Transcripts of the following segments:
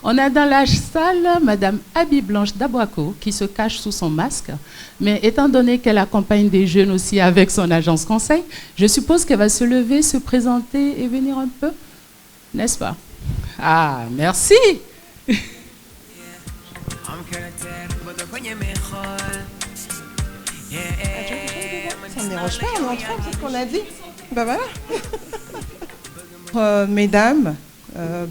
On a dans la salle Madame Abby Blanche Daboako qui se cache sous son masque, mais étant donné qu'elle accompagne des jeunes aussi avec son agence conseil, je suppose qu'elle va se lever, se présenter et venir un peu, n'est-ce pas? Ah, merci. Ça ne dérange pas, on est en train, c'est ce qu'on a dit. Ben voilà. Mesdames,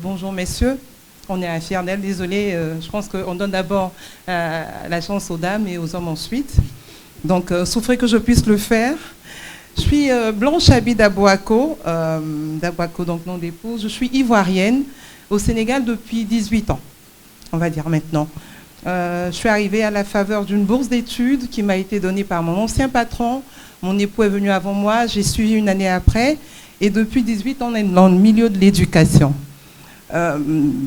bonjour messieurs. On est à Fiernel, désolé, je pense qu'on donne d'abord la chance aux dames et aux hommes ensuite. Donc, souffrez que je puisse le faire. Je suis Blanche Abby Daboako, donc nom d'épouse. Je suis ivoirienne au Sénégal depuis 18 ans, on va dire maintenant. Je suis arrivée à la faveur d'une bourse d'études qui m'a été donnée par mon ancien patron. Mon époux est venu avant moi, j'ai suivi une année après. Et depuis 18 ans, on est dans le milieu de l'éducation.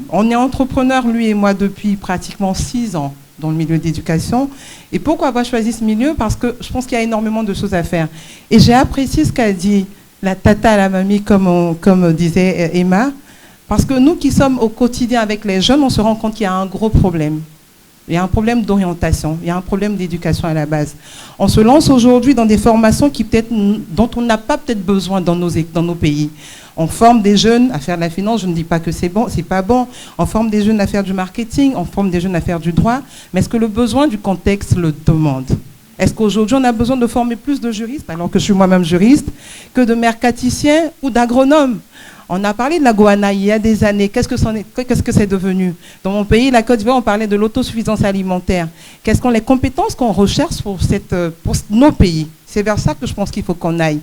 On est entrepreneur, lui et moi, depuis pratiquement 6 ans dans le milieu de l'éducation. Et pourquoi avoir choisi ce milieu? Parce que je pense qu'il y a énormément de choses à faire. Et j'ai apprécié ce qu'a dit la tata à la mamie, comme disait Emma, parce que nous qui sommes au quotidien avec les jeunes, on se rend compte qu'il y a un gros problème. Il y a un problème d'orientation, il y a un problème d'éducation à la base. On se lance aujourd'hui dans des formations dont on n'a pas peut-être besoin dans nos pays. On forme des jeunes à faire de la finance, je ne dis pas que c'est bon, c'est pas bon. On forme des jeunes à faire du marketing, on forme des jeunes à faire du droit. Mais est-ce que le besoin du contexte le demande? Est-ce qu'aujourd'hui on a besoin de former plus de juristes, alors que je suis moi-même juriste, que de mercaticiens ou d'agronomes? On a parlé de la guana il y a des années. Qu'est-ce que c'est devenu? Dans mon pays, la Côte d'Ivoire, on parlait de l'autosuffisance alimentaire. Quelles sont les compétences qu'on recherche pour nos pays? C'est vers ça que je pense qu'il faut qu'on aille.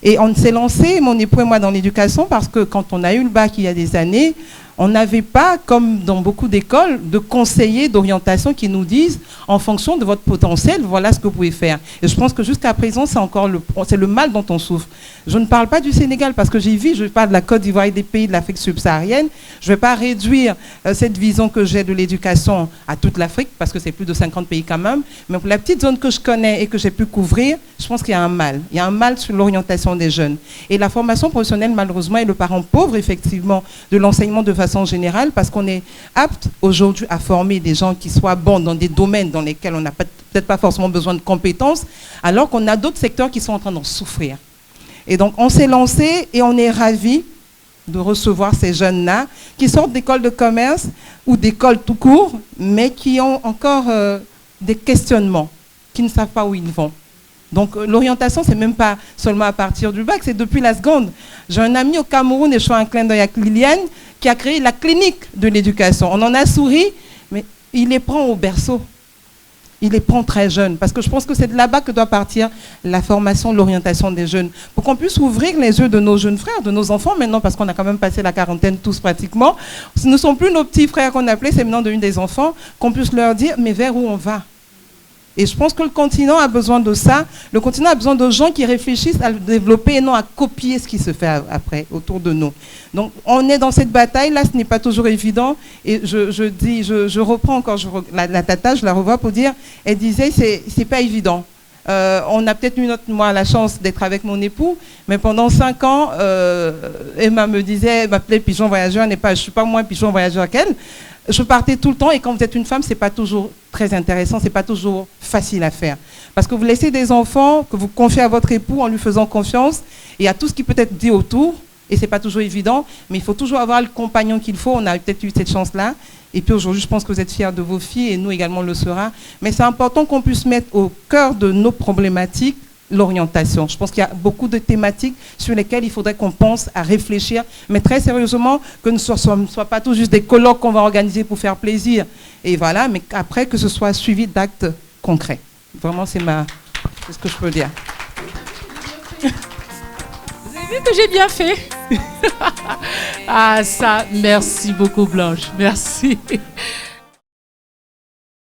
Et on s'est lancé, mon époux et moi, dans l'éducation parce que quand on a eu le bac il y a des années, on n'avait pas, comme dans beaucoup d'écoles, de conseillers d'orientation qui nous disent, en fonction de votre potentiel, voilà ce que vous pouvez faire. Et je pense que jusqu'à présent, c'est le mal dont on souffre. Je ne parle pas du Sénégal parce que je parle de la Côte d'Ivoire et des pays de l'Afrique subsaharienne. Je ne vais pas réduire cette vision que j'ai de l'éducation à toute l'Afrique parce que c'est plus de 50 pays quand même. Mais pour la petite zone que je connais et que j'ai pu couvrir, je pense qu'il y a un mal. Il y a un mal sur l'orientation des jeunes. Et la formation professionnelle, malheureusement, est le parent pauvre, effectivement, de l'enseignement de façon générale, parce qu'on est apte aujourd'hui à former des gens qui soient bons dans des domaines dans lesquels on n'a peut-être pas forcément besoin de compétences, alors qu'on a d'autres secteurs qui sont en train d'en souffrir. Et donc, on s'est lancé et on est ravis de recevoir ces jeunes-là qui sortent d'écoles de commerce ou d'écoles tout court, mais qui ont encore des questionnements, qui ne savent pas où ils vont. Donc l'orientation, c'est même pas seulement à partir du bac, c'est depuis la seconde. J'ai un ami au Cameroun, et je fais un clin d'œil à Liliane, qui a créé la clinique de l'éducation. On en a souri, mais il les prend au berceau. Il les prend très jeunes, parce que je pense que c'est de là-bas que doit partir la formation, l'orientation des jeunes, pour qu'on puisse ouvrir les yeux de nos jeunes frères, de nos enfants maintenant, parce qu'on a quand même passé la quarantaine tous pratiquement. Ce ne sont plus nos petits frères qu'on appelait, c'est maintenant devenu des enfants, qu'on puisse leur dire, mais vers où on va? Et je pense que le continent a besoin de ça. Le continent a besoin de gens qui réfléchissent à le développer et non à copier ce qui se fait après, autour de nous. Donc, on est dans cette bataille-là, ce n'est pas toujours évident. Et je reprends encore la tata, je la revois pour dire, elle disait, c'est pas évident. On a peut-être eu moi la chance d'être avec mon époux, mais pendant 5 ans, Emma me disait, elle m'appelait pigeon voyageur, je ne suis pas moins pigeon voyageur qu'elle. Je partais tout le temps et quand vous êtes une femme, ce n'est pas toujours très intéressant, ce n'est pas toujours facile à faire. Parce que vous laissez des enfants que vous confiez à votre époux en lui faisant confiance et à tout ce qui peut être dit autour, et ce n'est pas toujours évident, mais il faut toujours avoir le compagnon qu'il faut. On a peut-être eu cette chance-là. Et puis aujourd'hui, je pense que vous êtes fiers de vos filles et nous également le sera. Mais c'est important qu'on puisse mettre au cœur de nos problématiques l'orientation. Je pense qu'il y a beaucoup de thématiques sur lesquelles il faudrait qu'on pense à réfléchir, mais très sérieusement, que ne soit pas tout juste des colloques qu'on va organiser pour faire plaisir. Et voilà, mais après que ce soit suivi d'actes concrets. Vraiment, c'est ce que je peux dire. Vous avez vu que j'ai bien fait? Ah ça, merci beaucoup Blanche, merci.